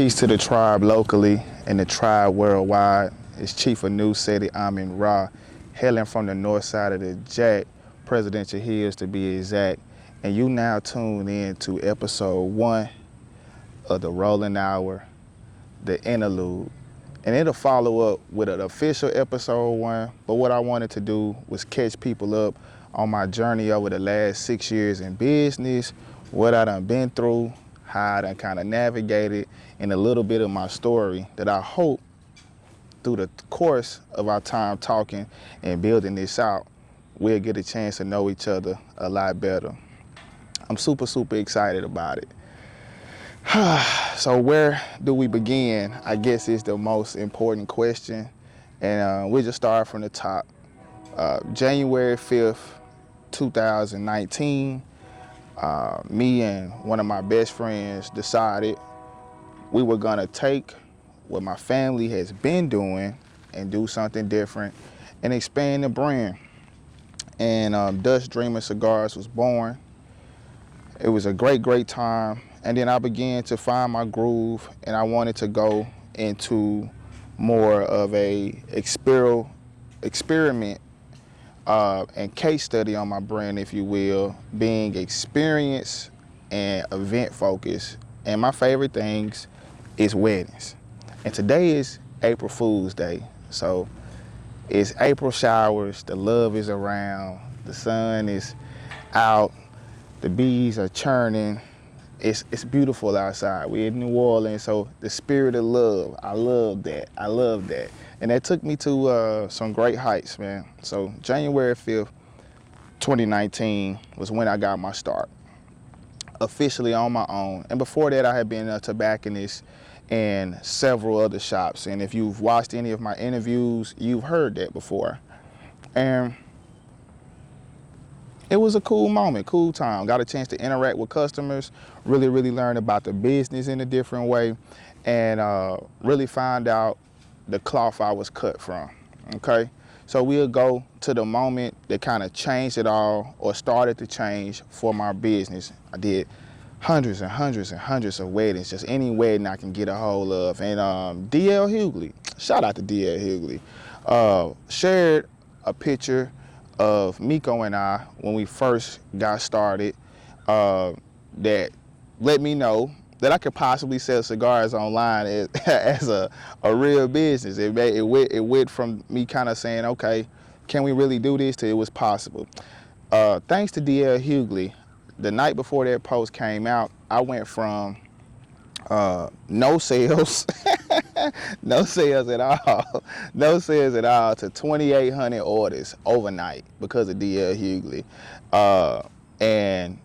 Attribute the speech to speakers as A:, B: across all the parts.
A: Peace to the tribe locally and the tribe worldwide. It's Chief of New City, Amin Ra, hailing from the north side of the Jack, Presidential Hills to be exact. And you now tune in to episode 1 of the Rolling Hour, the interlude. And it'll follow up with an official episode 1, but what I wanted to do was catch people up on my journey over the last 6 years in business, what I done been through, how I done kind of navigated, and a little bit of my story that I hope through the course of our time talking and building this out, we'll get a chance to know each other a lot better. I'm super excited about it. So where do we begin? I guess is the most important question. And we'll just start from the top. January 5th, 2019, me and one of my best friends decided we were gonna take what my family has been doing and do something different and expand the brand. And Dutch Dreamer Cigars was born. It was a great time. And then I began to find my groove, and I wanted to go into more of a experiment and case study on my brand, if you will, being experience and event focused. And my favorite things is weddings. And today is April Fool's Day. So it's April showers, the love is around, the sun is out, the bees are churning. It's beautiful outside. We're in New Orleans, so the spirit of love, I love that. And that took me to some great heights, man. So January 5th, 2019 was when I got my start, officially on my own. And before that, I had been a tobacconist in several other shops. And if you've watched any of my interviews, you've heard that before. And it was a cool moment, cool time. Got a chance to interact with customers, really learn about the business in a different way, and really find out the cloth I was cut from, okay? So we'll go to the moment that kind of changed it all or started to change for my business. I did hundreds of weddings, just any wedding I can get a hold of. And DL Hughley, shout out to DL Hughley, shared a picture of Miko and I when we first got started that let me know that I could possibly sell cigars online as a real business. It went from me kind of saying, okay, can we really do this, to it was possible. Thanks to DL Hughley, the night before that post came out, I went from no sales, no sales at all to 2,800 orders overnight because of DL Hughley. And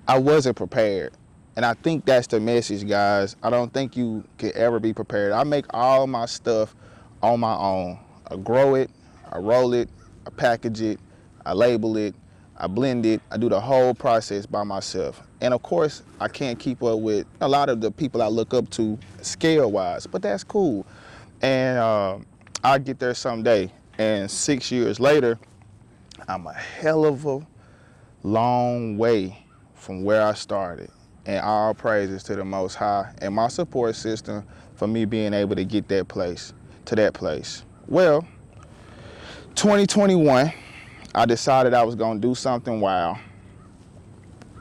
A: I wasn't prepared. And I think that's the message, guys. I don't think you can ever be prepared. I make all my stuff on my own. I grow it, I roll it, I package it, I label it, I blend it, I do the whole process by myself. And of course, I can't keep up with a lot of the people I look up to scale-wise, but that's cool. And I'll get there someday. And 6 years later, I'm a hell of a long way from where I started. And all praises to the Most High and my support system for me being able to get that place. Well, 2021, I decided I was gonna do something wild.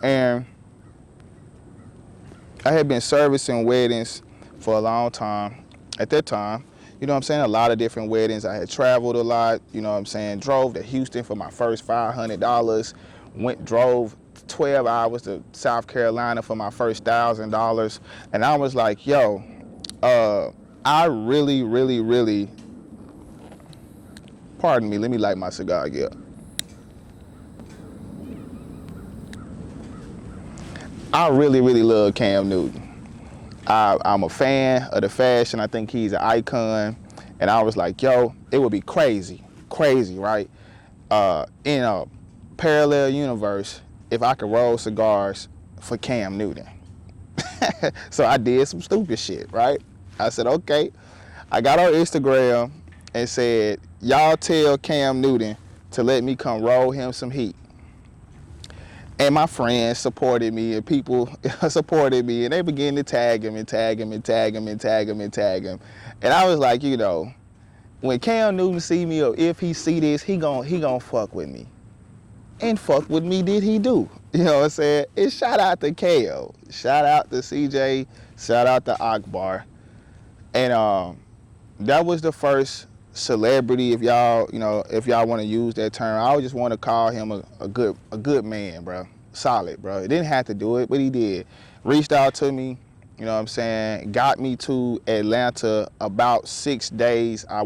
A: And I had been servicing weddings for a long time. At that time, you know what I'm saying, a lot of different weddings. I had traveled a lot, you know what I'm saying, drove to Houston for my first $500, drove 12 hours to South Carolina for my first $1,000. And I was like, yo, I really, pardon me, let me light my cigar again. I really love Cam Newton. I'm a fan of the fashion. I think he's an icon. And I was like, yo, it would be crazy, right? In a parallel universe, if I could roll cigars for Cam Newton. So I did some stupid shit, right? I said, okay. I got on Instagram and said, y'all tell Cam Newton to let me come roll him some heat. And my friends supported me, and people supported me, and they began to tag him and tag him and tag him and tag him and tag him. And I was like, you know, when Cam Newton see me, or if he see this, he gon' fuck with me. And fuck with me did he do. You know what I'm saying? And shout out to KO. Shout out to CJ. Shout out to Akbar. And that was the first celebrity, if y'all want to use that term. I just want to call him a good man, bro. Solid, bro. He didn't have to do it, but he did. Reached out to me, you know what I'm saying? Got me to Atlanta about 6 days. I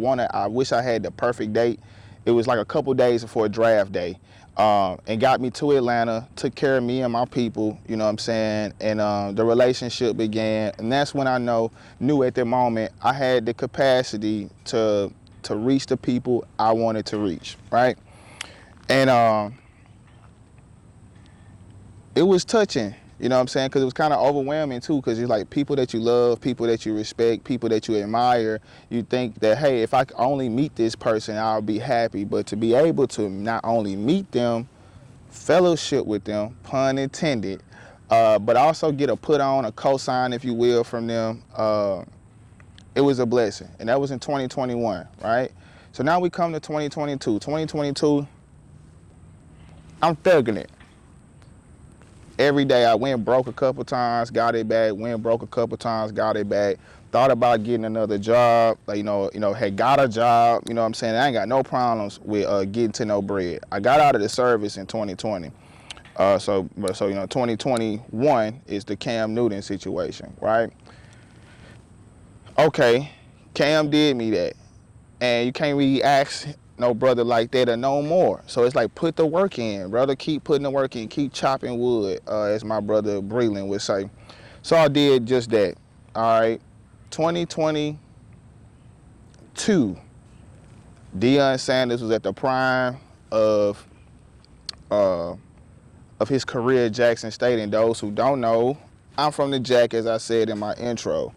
A: wish I had the perfect date. It was like a couple days before draft day. And got me to Atlanta, took care of me and my people, you know what I'm saying? And the relationship began. And that's when I knew at the moment I had the capacity to reach the people I wanted to reach, right? And it was touching, you know what I'm saying? Because it was kind of overwhelming too, because it's like people that you love, people that you respect, people that you admire. You think that, hey, if I could only meet this person, I'll be happy. But to be able to not only meet them, fellowship with them, pun intended, but also get a put on, a cosign, if you will, from them, it was a blessing. And that was in 2021, right? So now we come to 2022. 2022, I'm thugging it. Every day I went broke a couple times, got it back, went broke a couple times, got it back. Thought about getting another job, like, you know, had got a job, you know what I'm saying? I ain't got no problems with getting to no bread. I got out of the service in 2020. So 2021 is the Cam Newton situation, right? Okay, Cam did me that. And you can't really ask no brother like that or no more. So it's like, put the work in, brother. Keep putting the work in. Keep chopping wood, as my brother Breland would say. So I did just that. All right. 2022, Deion Sanders was at the prime of his career at Jackson State. And those who don't know, I'm from the Jack, as I said in my intro.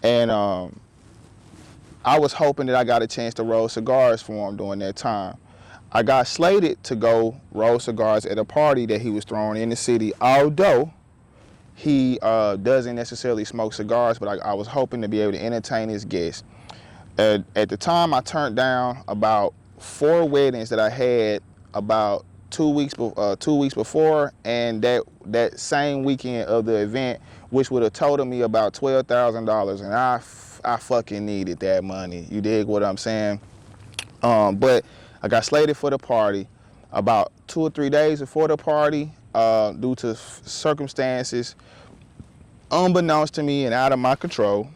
A: And I was hoping that I got a chance to roll cigars for him during that time. I got slated to go roll cigars at a party that he was throwing in the city, although he doesn't necessarily smoke cigars, but I was hoping to be able to entertain his guests. At the time, I turned down about 4 weddings that I had about 2 weeks before, and that same weekend of the event, which would have totaled me about $12,000, and I fucking needed that money. You dig what I'm saying? But I got slated for the party. About 2 or 3 days before the party, due to circumstances unbeknownst to me and out of my control,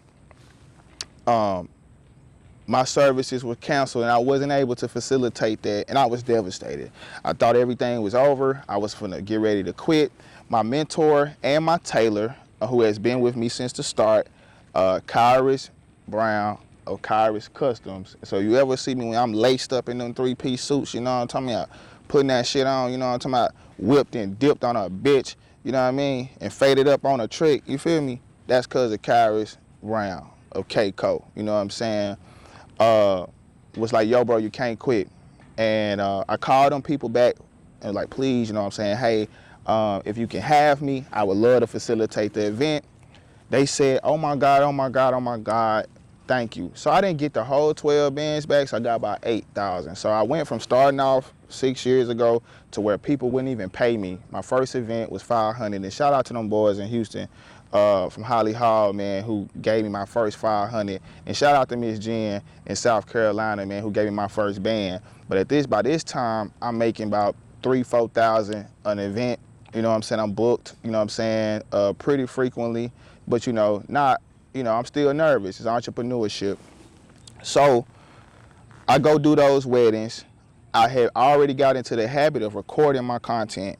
A: my services were canceled and I wasn't able to facilitate that, and I was devastated. I thought everything was over. I was finna get ready to quit. My mentor and my tailor, who has been with me since the start, Kyrus Brown of Kyrus Customs. So you ever see me when I'm laced up in them 3-piece suits, you know what I'm talking about? Putting that shit on, you know what I'm talking about? Whipped and dipped on a bitch, you know what I mean? And faded up on a trick, you feel me? That's because of Kyrus Brown of K-Co, you know what I'm saying? Was like, yo, bro, you can't quit. And I called them people back and was like, please, you know what I'm saying? Hey, if you can have me, I would love to facilitate the event. They said, oh my God, oh my God, oh my God, thank you. So I didn't get the whole 12 bands back, so I got about 8,000. So I went from starting off 6 years ago to where people wouldn't even pay me. My first event was 500, and shout out to them boys in Houston from Holly Hall, man, who gave me my first 500. And shout out to Miss Jen in South Carolina, man, who gave me my first band. But by this time, I'm making about 3,000-4,000 an event. You know what I'm saying? I'm booked, you know what I'm saying, pretty frequently. But, I'm still nervous. It's entrepreneurship. So I go do those weddings. I had already got into the habit of recording my content.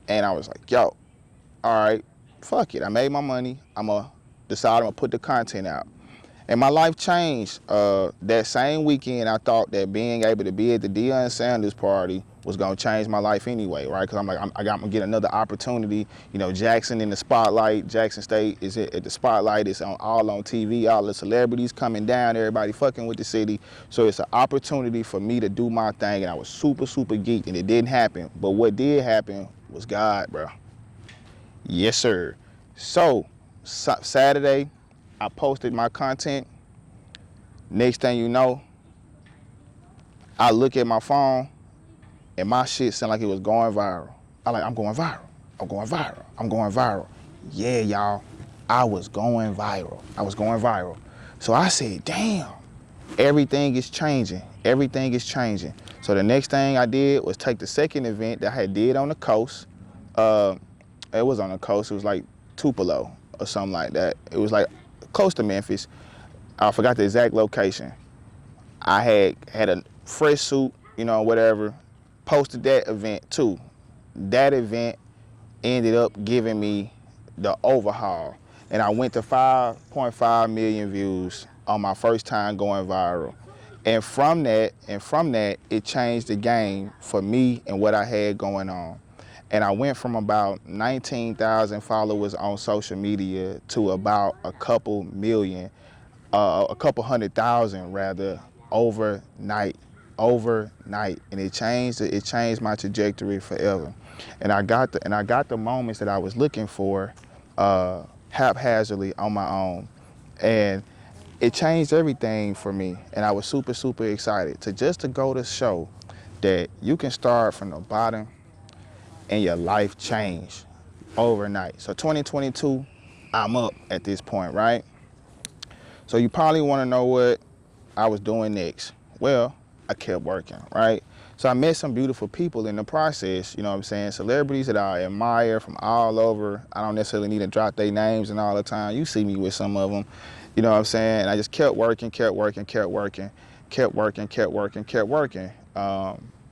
A: And I was like, yo, all right, fuck it. I made my money. I'm going to put the content out. And my life changed. That same weekend, I thought that being able to be at the Deion Sanders party was gonna change my life anyway, right? Because I'm like, I'm gonna get another opportunity. You know, Jackson in the spotlight. Jackson State is at the spotlight. It's all on TV. All the celebrities coming down. Everybody fucking with the city. So it's an opportunity for me to do my thing. And I was super, super geeked, and it didn't happen. But what did happen was God, bro. Yes, sir. So, Saturday, I posted my content. Next thing you know, I look at my phone and my shit sound like it was going viral. I'm going viral. I'm going viral. I'm going viral. Yeah, y'all, I was going viral. I was going viral. So I said, damn, everything is changing. Everything is changing. So the next thing I did was take the second event that I had did on the coast. It was on the coast. It was like Tupelo or something like that. It was like close to Memphis. I forgot the exact location. I had a fresh suit, you know, whatever. Posted that event too. That event ended up giving me the overhaul. And I went to 5.5 million views on my first time going viral. And from that, it changed the game for me and what I had going on. And I went from about 19,000 followers on social media to about a couple million, a couple 100,000 rather, overnight. And it changed my trajectory forever. And I got the moments that I was looking for haphazardly on my own. And it changed everything for me. And I was super, super excited to go to show that you can start from the bottom and your life change overnight. So 2022, I'm up at this point, right? So you probably want to know what I was doing next. Well, I kept working, right? So I met some beautiful people in the process, you know what I'm saying? Celebrities that I admire from all over. I don't necessarily need to drop their names and all the time. You see me with some of them, you know what I'm saying? And I just kept working.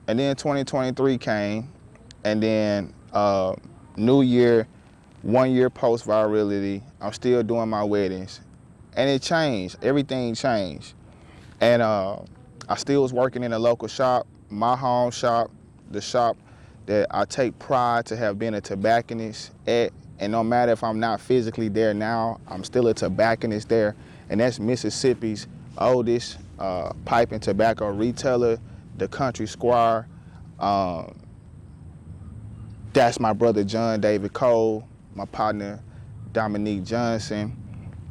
A: And then 2023 came, and then New Year, 1 year post-virality, I'm still doing my weddings. And it changed, everything changed. And I still was working in a local shop, my home shop, the shop that I take pride to have been a tobacconist at. And no matter if I'm not physically there now, I'm still a tobacconist there. And that's Mississippi's oldest pipe and tobacco retailer, the Country Squire. That's my brother John David Cole, my partner Dominique Johnson,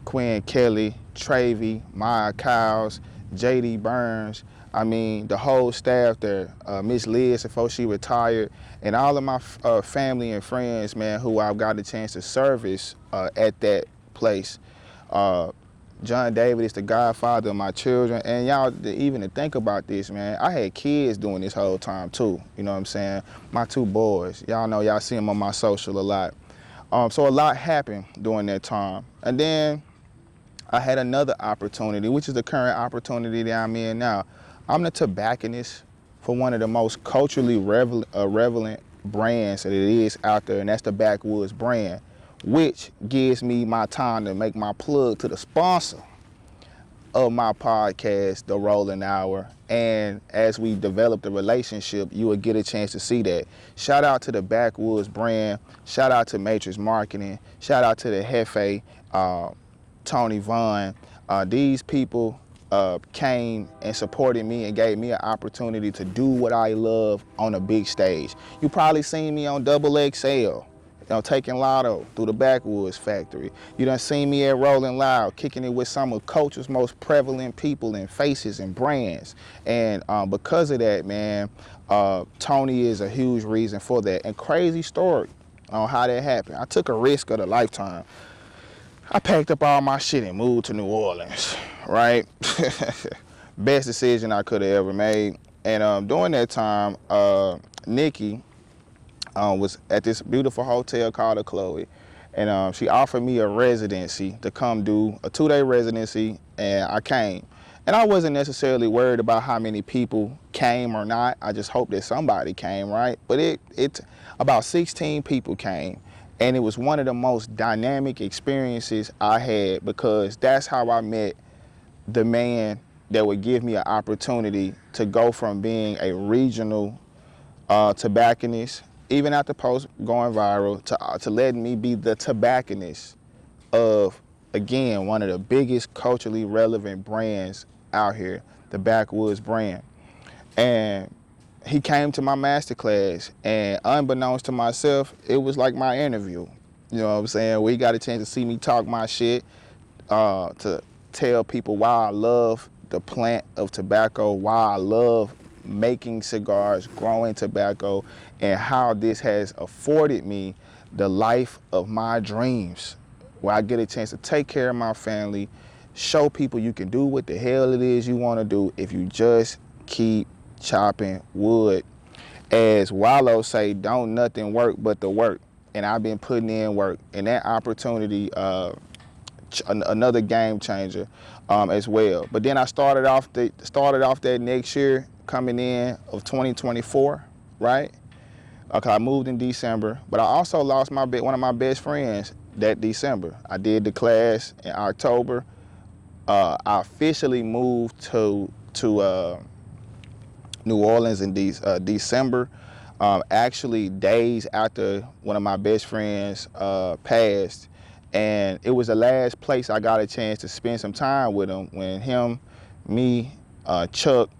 A: Quinn Kelly, Travy, Maya Cowles, J.D. Burns. I mean, the whole staff there, Miss Liz before she retired, and all of my family and friends, man, who I've got a chance to service at that place. John David is the godfather of my children. And y'all, even to think about this, man, I had kids doing this whole time too. You know what I'm saying? My two boys. Y'all know, y'all see them on my social a lot. So a lot happened during that time. And then I had another opportunity, which is the current opportunity that I'm in now. I'm the tobacconist for one of the most culturally relevant brands that it is out there, and that's the Backwoods brand, which gives me my time to make my plug to the sponsor of my podcast, The Rolling Hour. And as we develop the relationship, you will get a chance to see that. Shout out to the Backwoods brand. Shout out to Matrix Marketing. Shout out to the Jefe, Tony Vaughn. These people came and supported me and gave me an opportunity to do what I love on a big stage. You probably seen me on Double XL, taking Lotto through the Backwoods factory. You done seen me at Rolling Loud, kicking it with some of culture's most prevalent people and faces and brands. And because of that, man, Tony is a huge reason for that. And crazy story on how that happened. I took a risk of a lifetime. I packed up all my shit and moved to New Orleans, right? Best decision I could have ever made. And during that time, Nikki was at this beautiful hotel called the Chloe. And she offered me a residency to come do a 2-day residency, and I came. And I wasn't necessarily worried about how many people came or not. I just hoped that somebody came, right? But it about 16 people came. And it was one of the most dynamic experiences I had, because that's how I met the man that would give me an opportunity to go from being a regional tobacconist, even after post going viral, to letting me be the tobacconist of, again, one of the biggest culturally relevant brands out here, the Backwoods brand. And he came to my masterclass, and unbeknownst to myself, it was like my interview. You know what I'm saying? We got a chance to see me talk my shit, to tell people why I love the plant of tobacco, why I love making cigars, growing tobacco, and how this has afforded me the life of my dreams, where I get a chance to take care of my family, show people you can do what the hell it is you want to do if you just keep chopping wood. As Wallow say, don't nothing work but the work. And I've been putting in work. And that opportunity, another game changer as well. But then I started off that next year, coming in of 2024, right? Okay, I moved in December, but I also lost one of my best friends that December. I did the class in October. I officially moved to New Orleans in December. Actually, days after one of my best friends passed, and it was the last place I got a chance to spend some time with him when him, me, Chuck,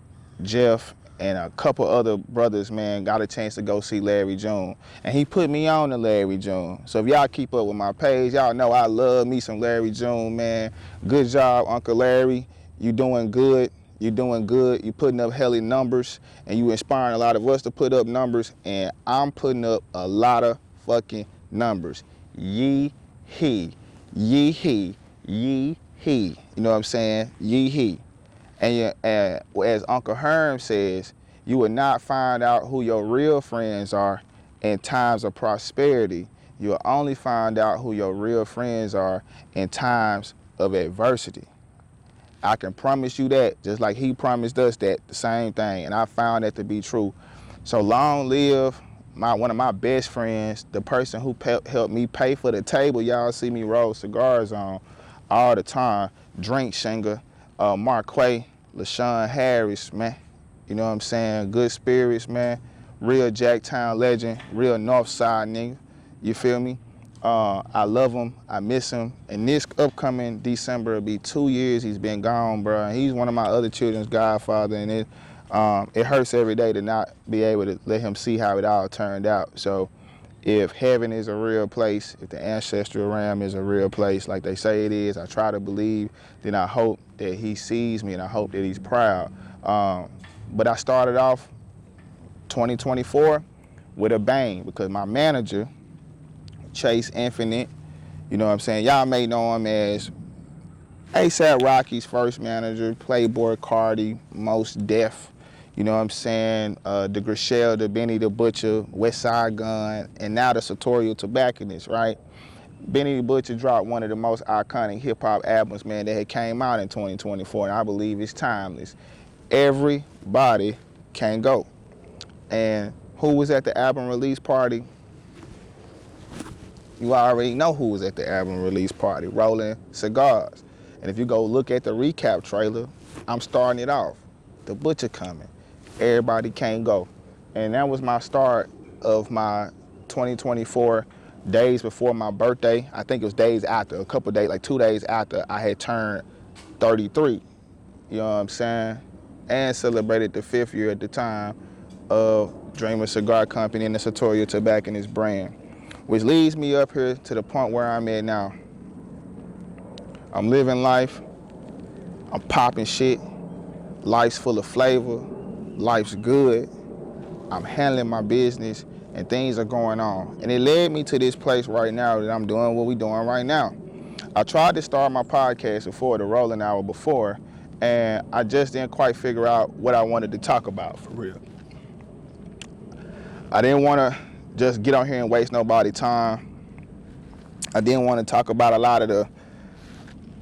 A: Jeff, and a couple other brothers, man, got a chance to go see Larry June. And he put me on to Larry June. So if y'all keep up with my page, y'all know I love me some Larry June, man. Good job, Uncle Larry. You doing good. You doing good. You putting up helly numbers, and you inspiring a lot of us to put up numbers, and I'm putting up a lot of fucking numbers. Yee he, yee he, yee he. You know what I'm saying? Yee he. And as Uncle Herm says, you will not find out who your real friends are in times of prosperity. You will only find out who your real friends are in times of adversity. I can promise you that, just like he promised us that, the same thing, and I found that to be true. So long live one of my best friends, the person who helped me pay for the table y'all see me roll cigars on all the time, Drink Singer, Marquay, LaShawn Harris, man. You know what I'm saying? Good spirits, man. Real Jacktown legend, real Northside nigga. You feel me? I love him, I miss him, and this upcoming December will be 2 years he's been gone, bro. And he's one of my other children's godfather, and it hurts every day to not be able to let him see how it all turned out. So if heaven is a real place, if the ancestral realm is a real place, like they say it is, I try to believe, then I hope that he sees me and I hope that he's proud. But I started off 2024 with a bang because my manager, Chase Infinite, you know what I'm saying? Y'all may know him as ASAP Rocky's first manager, Playboy Cardi, Most Def, you know what I'm saying? The Grishel, the Benny the Butcher, West Side Gun, and now the Sartorial Tobacconist, right? Benny the Butcher dropped one of the most iconic hip hop albums, man, that had came out in 2024, and I believe it's timeless. Everybody Can Go. And who was at the album release party? You already know who was at the album release party, rolling cigars. And if you go look at the recap trailer, I'm starting it off. The Butcher coming. Everybody Can Go. And that was my start of my 2024, days before my birthday. I think it was days after, a couple days, like 2 days after I had turned 33. You know what I'm saying? And celebrated the 5th year at the time of Dreamer Cigar Company and the Sartorial Tobacconist brand. Which leads me up here to the point where I'm at now. I'm living life, I'm popping shit, life's full of flavor, life's good, I'm handling my business, and things are going on. And it led me to this place right now that I'm doing what we're doing right now. I tried to start my podcast before, the Rolling Hour before, and I just didn't quite figure out what I wanted to talk about for real. I didn't want to just get on here and waste nobody's time. I didn't want to talk about a lot of the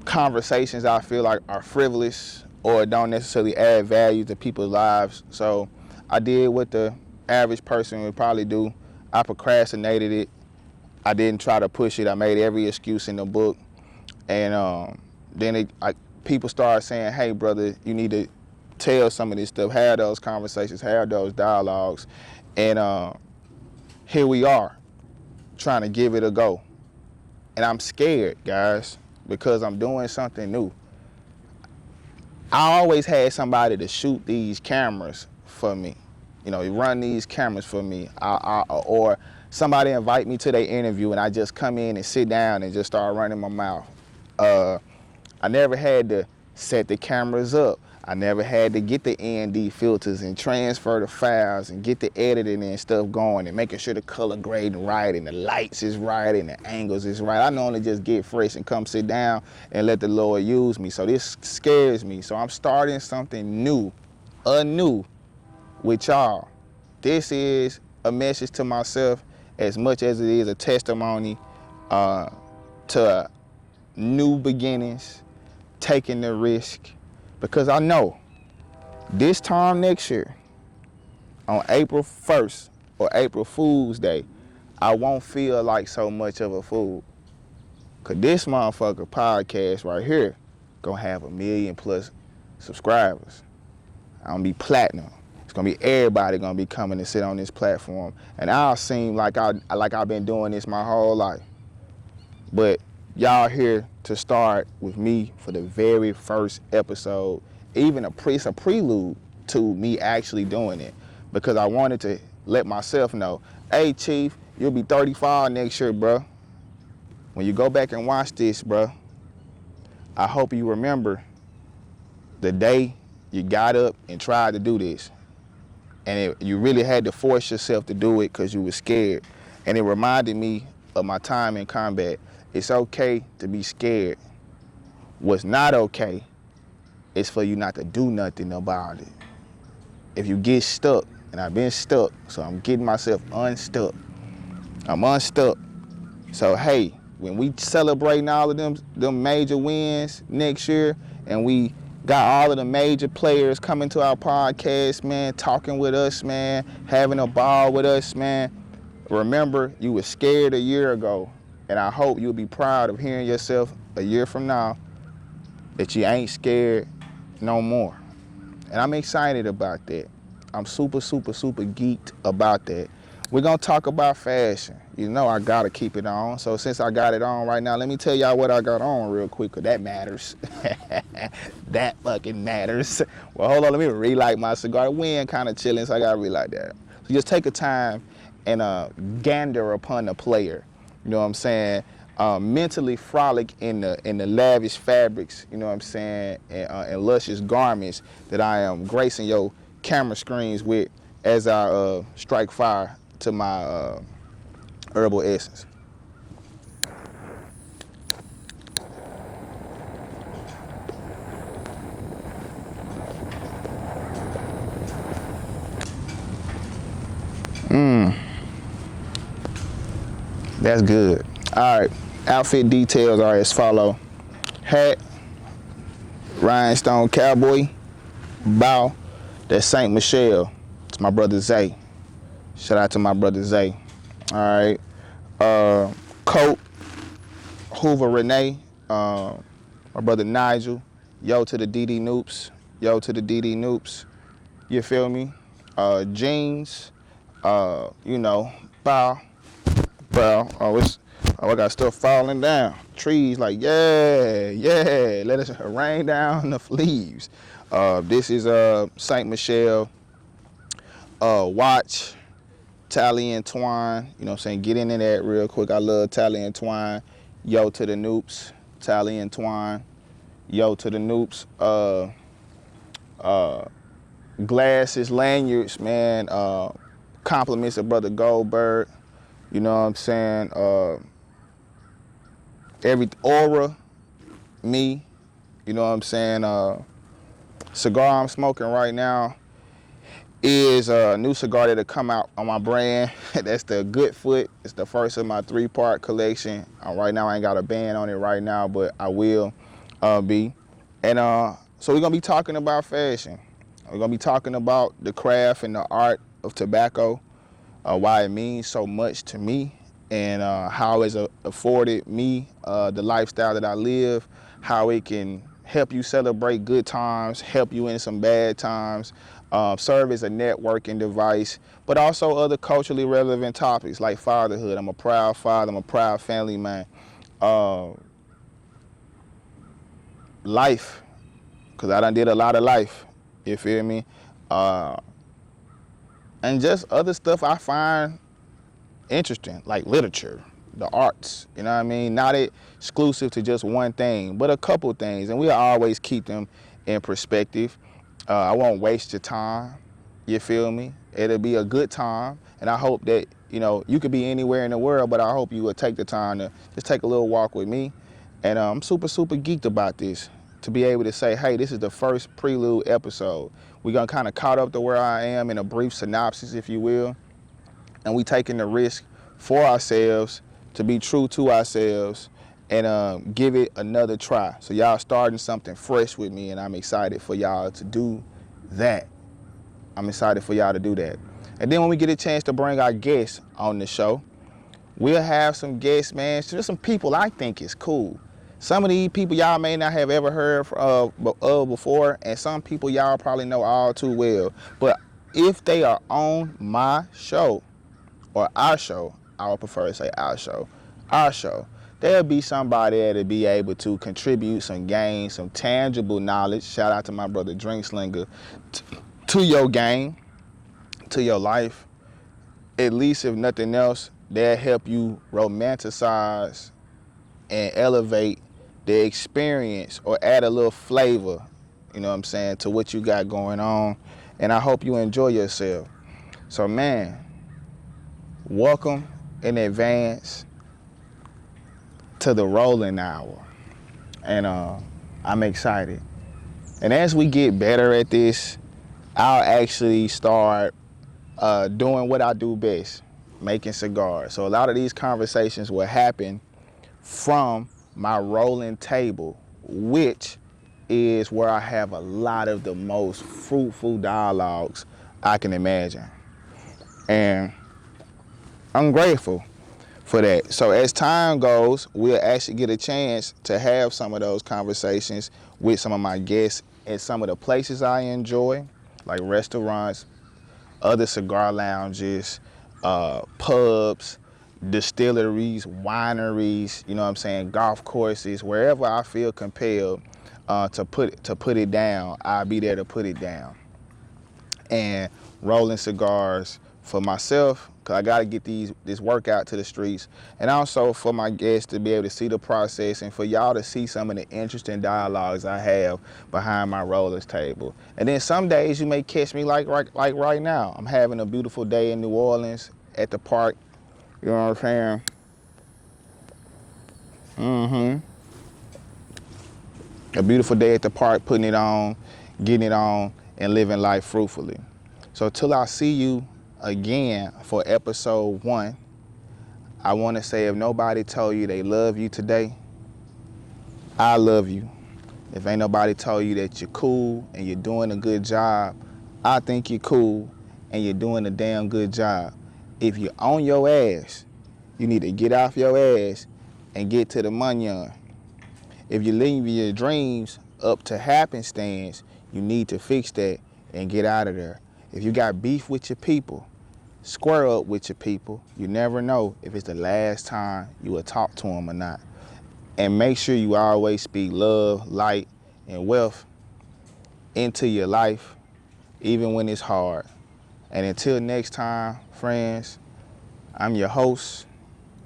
A: conversations I feel like are frivolous or don't necessarily add value to people's lives. So I did what the average person would probably do. I procrastinated it. I didn't try to push it. I made every excuse in the book. And then people started saying, hey, brother, you need to tell some of this stuff, have those conversations, have those dialogues. And here we are, trying to give it a go. And I'm scared, guys, because I'm doing something new. I always had somebody to shoot these cameras for me. run these cameras for me. Or somebody invite me to their interview and I just come in and sit down and just start running my mouth. I never had to set the cameras up. I never had to get the ND filters and transfer the files and get the editing and stuff going and making sure the color grading right and the lights is right and the angles is right. I normally just get fresh and come sit down and let the Lord use me. So this scares me. So I'm starting something new, anew with y'all. This is a message to myself as much as it is a testimony to new beginnings, taking the risk, because I know this time next year, on April 1st or April Fool's Day, I won't feel like so much of a fool. Cause this motherfucker podcast right here gonna have 1 million+ subscribers. I'm gonna be platinum. It's gonna be everybody gonna be coming to sit on this platform, and I'll seem like I've been doing this my whole life. But y'all here to start with me for the very first episode, even it's a prelude to me actually doing it, because I wanted to let myself know, hey Chief, you'll be 35 next year, bro. When you go back and watch this, bro, I hope you remember the day you got up and tried to do this. And you really had to force yourself to do it because you were scared. And it reminded me of my time in combat. It's okay to be scared. What's not okay is for you not to do nothing about it. If you get stuck, and I've been stuck, so I'm getting myself unstuck. I'm unstuck. So hey, when we celebrating all of them major wins next year, and we got all of the major players coming to our podcast, man, talking with us, man, having a ball with us, man, remember you were scared a year ago. And I hope you'll be proud of hearing yourself a year from now that you ain't scared no more. And I'm excited about that. I'm super, super, super geeked about that. We're gonna talk about fashion. You know I gotta keep it on. So since I got it on right now, let me tell y'all what I got on real quick, cause that matters. That fucking matters. Well, hold on, let me relight my cigar. The wind kind of chilling, so I gotta relight that. So just take a time and gander upon the player. You know what I'm saying? Mentally frolic in the lavish fabrics, you know what I'm saying, and luscious garments that I am gracing your camera screens with as I strike fire to my herbal essence. That's good. All right, outfit details are as follow. Hat, rhinestone cowboy, bow, that's Saint Michelle. It's my brother Zay. Shout out to my brother Zay. All right, coat, Hoover Renee, my brother Nigel. Yo to the DD Noops. Yo to the DD Noops. You feel me? Jeans, bow. I got stuff falling down. Trees like, yeah, let it rain down the leaves. This is Saint Michelle watch, Tally and Twine. You know what I'm saying? Get into that real quick. I love Tally and Twine. Yo to the Noops, Tally and Twine. Yo to the Noops. Glasses, lanyards, man. Compliments of Brother Goldberg. You know what I'm saying? Every aura, me. You know what I'm saying? Cigar I'm smoking right now is a new cigar that'll come out on my brand. That's the Goodfoot. It's the first of my 3-part collection. Right now I ain't got a band on it right now, but I will be. And so we're gonna be talking about fashion. We're gonna be talking about the craft and the art of tobacco, why it means so much to me, and how it's afforded me the lifestyle that I live, how it can help you celebrate good times, help you in some bad times, serve as a networking device, but also other culturally relevant topics like fatherhood. I'm a proud father, I'm a proud family man. Life, because I done did a lot of life, you feel me? and just other stuff I find interesting, like literature, the arts, you know what I mean? Not exclusive to just one thing, but a couple things, and we always keep them in perspective. I won't waste your time, you feel me? It'll be a good time, and I hope that, you know, you could be anywhere in the world, but I hope you will take the time to just take a little walk with me. And I'm super, super geeked about this, to be able to say, hey, this is the first Prelude episode. We're gonna kind of caught up to where I am in a brief synopsis, if you will, and we taking the risk for ourselves to be true to ourselves and give it another try. So y'all starting something fresh with me, and I'm excited for y'all to do that. I'm excited for y'all to do that. And then when we get a chance to bring our guests on the show, we'll have some guests, man, just some people I think is cool. Some of these people y'all may not have ever heard of before, and some people y'all probably know all too well. But if they are on my show, or our show, I would prefer to say our show, there'll be somebody that'll be able to contribute some gain, some tangible knowledge, shout out to my brother Drink Slinger, to your game, to your life. At least if nothing else, they'll help you romanticize and elevate the experience or add a little flavor, you know what I'm saying, to what you got going on. And I hope you enjoy yourself. So man, welcome in advance to the rolling hour. And I'm excited. And as we get better at this, I'll actually start doing what I do best, making cigars. So a lot of these conversations will happen from my rolling table, which is where I have a lot of the most fruitful dialogues I can imagine. And I'm grateful for that. So as time goes, we'll actually get a chance to have some of those conversations with some of my guests at some of the places I enjoy, like restaurants, other cigar lounges, pubs, distilleries, wineries, you know what I'm saying, golf courses, wherever I feel compelled to put it down, I'll be there to put it down. And rolling cigars for myself, because I got to get this workout to the streets, and also for my guests to be able to see the process and for y'all to see some of the interesting dialogues I have behind my rollers table. And then some days you may catch me like right now. I'm having a beautiful day in New Orleans at the park, you know what I'm saying? A beautiful day at the park, putting it on, getting it on, and living life fruitfully. So till I see you again for episode 1, I want to say, if nobody told you they love you today, I love you. If ain't nobody told you that you're cool and you're doing a good job, I think you're cool and you're doing a damn good job. If you're on your ass, you need to get off your ass and get to the money. If you're leaving your dreams up to happenstance, you need to fix that and get out of there. If you got beef with your people, square up with your people. You never know if it's the last time you will talk to them or not. And make sure you always speak love, light, and wealth into your life, even when it's hard. And until next time, friends, I'm your host,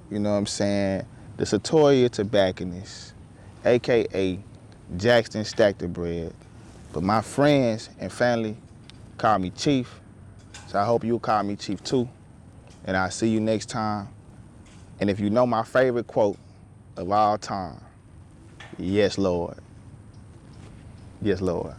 A: you know what I'm saying, the Satoria Tobacconist, AKA Jackson Stack the Bread. But my friends and family call me Chief, so I hope you'll call me Chief too. And I'll see you next time. And if you know my favorite quote of all time, yes, Lord. Yes, Lord.